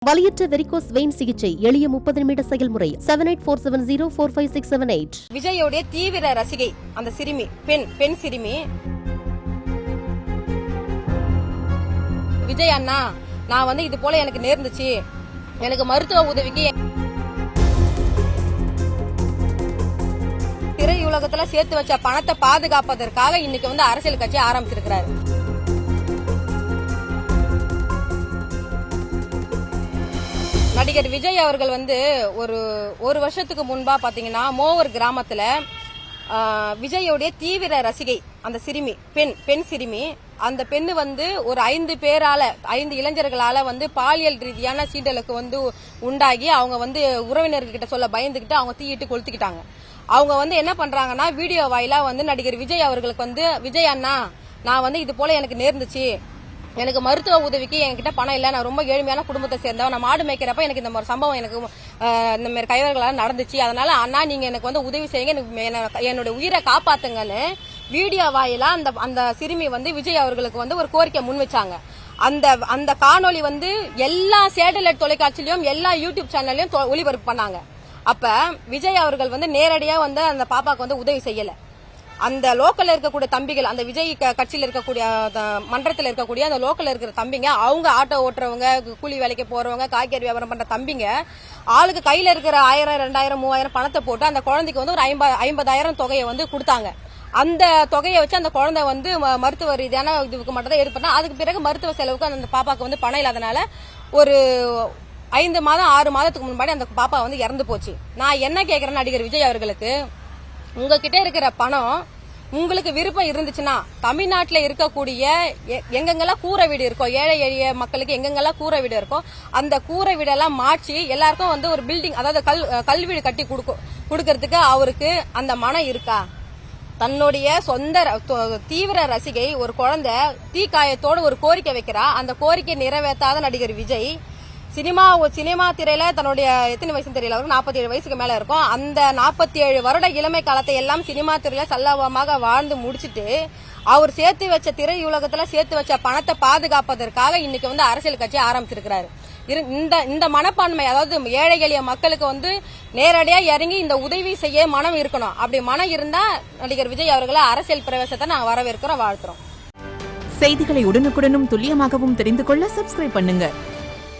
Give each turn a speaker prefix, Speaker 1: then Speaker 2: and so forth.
Speaker 1: வலியற்ற varicose vein சிகிச்சை எளிய 30 நிமிட செயல்முறை 7847045678.
Speaker 2: விஜயோடைய தீவிர ரசிகை அந்த சிறுமி பெண் சிறுமி விஜய் அண்ணா, நான் இது போல எனக்கு நேர்ந்துச்சு, எனக்கு மருத்துவ உதவிக்கு திரையுலகத்துல சேர்த்து வச்ச பணத்தை பாதுகாப்பதற்காக இன்னைக்கு அரசியல் கட்சி ஆரம்பிச்சிருக்கிறாரு. நடிகர் விஜய் அவர்கள் ஒரு வருஷத்துக்கு முன்பா பாத்தீங்கன்னா மோவர் கிராமத்துல விஜயோடைய தீவிர ரசிகை அந்த சிறுமி பெண் சிறுமி அந்த பெண்ணு ஒரு 5 இளைஞர்களால பாலியல் ரீதியான சீண்டலுக்கு உண்டாகி அவங்க உறவினர்கிட்ட சொல்ல பயந்துகிட்டு அவங்க தீயிட்டு கொளுத்திக்கிட்டாங்க. அவங்க என்ன பண்றாங்கன்னா வீடியோ வாயிலா நடிகர் விஜய் அவர்களுக்கு விஜய் அண்ணா, நான் இது போல எனக்கு நேர்ந்துச்சு, எனக்கு மருத்துவ உதவிக்கு என்கிட்ட பணம் இல்ல, நான் ரொம்ப ஏழ்மையான குடும்பத்தை சேர்ந்தவன், நான் மாடு மேய்க்கிறப்ப எனக்கு இந்த மாதிரி சம்பவம் எனக்கு இந்த மாதிரி கைவர்களால நடந்துச்சு, அதனால அண்ணா நீங்க எனக்கு உதவி செய்யுங்க, என்னோட உயிரை காப்பாத்துங்கன்னு வீடியோ வாயிலா அந்த சிறுமி விஜய் அவர்களுக்கு ஒரு கோரிக்கை முன் வச்சாங்க. அந்த காணொலி எல்லா சேட்டலைட் தொலைக்காட்சியிலும் எல்லா யூடியூப் சேனல்லையும் ஒளிபரப்பு பண்ணாங்க. அப்ப விஜய் அவர்கள் நேரடியா அந்த பாப்பாக்கு உதவி செய்யல. அந்த லோக்கல்ல இருக்கக்கூடிய தம்பிகள், அந்த விஜய் கட்சியில இருக்கக்கூடிய மன்றத்தில் இருக்கக்கூடிய அந்த லோக்கல்ல இருக்கிற தம்பிங்க, அவங்க ஆட்டோ ஓட்டுறவங்க, கூலி வேலைக்கு போறவங்க, காய்கறி வியாபாரம் பண்ற தம்பிங்க, ஆளுக்கு கையில இருக்கிற 1000, 2000, 3000 பணத்தை போட்டு அந்த குழந்தைக்கு ஒரு 50,000 தொகையை கொடுத்தாங்க. அந்த தொகையை வச்சு அந்த குழந்தை மருத்துவ ரீதியான இதுக்கு மட்டும் தான் எடுப்பா. அதுக்கு பிறகு மருத்துவ செலவுக்கு அந்த பாப்பாக்கு பணம் இல்லாதனால ஒரு 5 மாதம் 6 மாதத்துக்கு முன்னாடி அந்த பாப்பா இறந்து போச்சு. நான் என்ன கேக்குறேன் நடிகர் விஜய் அவர்களுக்கு, உங்ககிட்ட இருக்கிற பணம் உங்களுக்கு விருப்பம் இருந்துச்சுன்னா தமிழ்நாட்டில் இருக்கக்கூடிய எங்கெங்கெல்லாம் கூரை வீடு இருக்கோ, ஏழை எளிய மக்களுக்கு எங்கெங்கெல்லாம் கூரை வீடு இருக்கோ அந்த கூரை வீடெல்லாம் மாற்றி எல்லாருக்கும் ஒரு பில்டிங், அதாவது கல்வீடு கட்டி கொடுக்கறதுக்கு அவருக்கு அந்த மனம் இருக்கா? தன்னுடைய சொந்த தீவிர ரசிகை ஒரு குழந்தை தீக்காயத்தோட ஒரு கோரிக்கை வைக்கிறா. அந்த கோரிக்கை நிறைவேற்றாத நடிகர் விஜய் சினிமா திரையில தன்னுடைய எத்தனை வயசு தெரியல, அவருக்கு 47 வயசுக்கு மேல இருக்கும். அந்த 47 வருட இளமை காலத்தை எல்லாம் சினிமா துறையில சல்லவமாக வாழ்ந்து முடிச்சிட்டு அவர் சேர்த்து வச்ச திரையுலகத்துல சேர்த்து வச்ச பணத்தை பாதுகாப்பதற்காக இன்னைக்கு அரசியல் கட்சி ஆரம்பிச்சிருக்கிறாரு. இந்த மனப்பான்மை, அதாவது ஏழை எளிய மக்களுக்கு நேரடியா இறங்கி இந்த உதவி செய்ய மனம் இருக்கணும். அப்படி மனம் இருந்தா நடிகர் விஜய் அவர்களை அரசியல் பிரவேசத்தை நாங்க வரவேற்கிறோம், வாழ்த்துறோம்.
Speaker 3: செய்திகளை உடனுக்குடனும் துல்லியமாகவும் தெரிந்து கொள்ள சப்ஸ்கிரைப் பண்ணுங்க.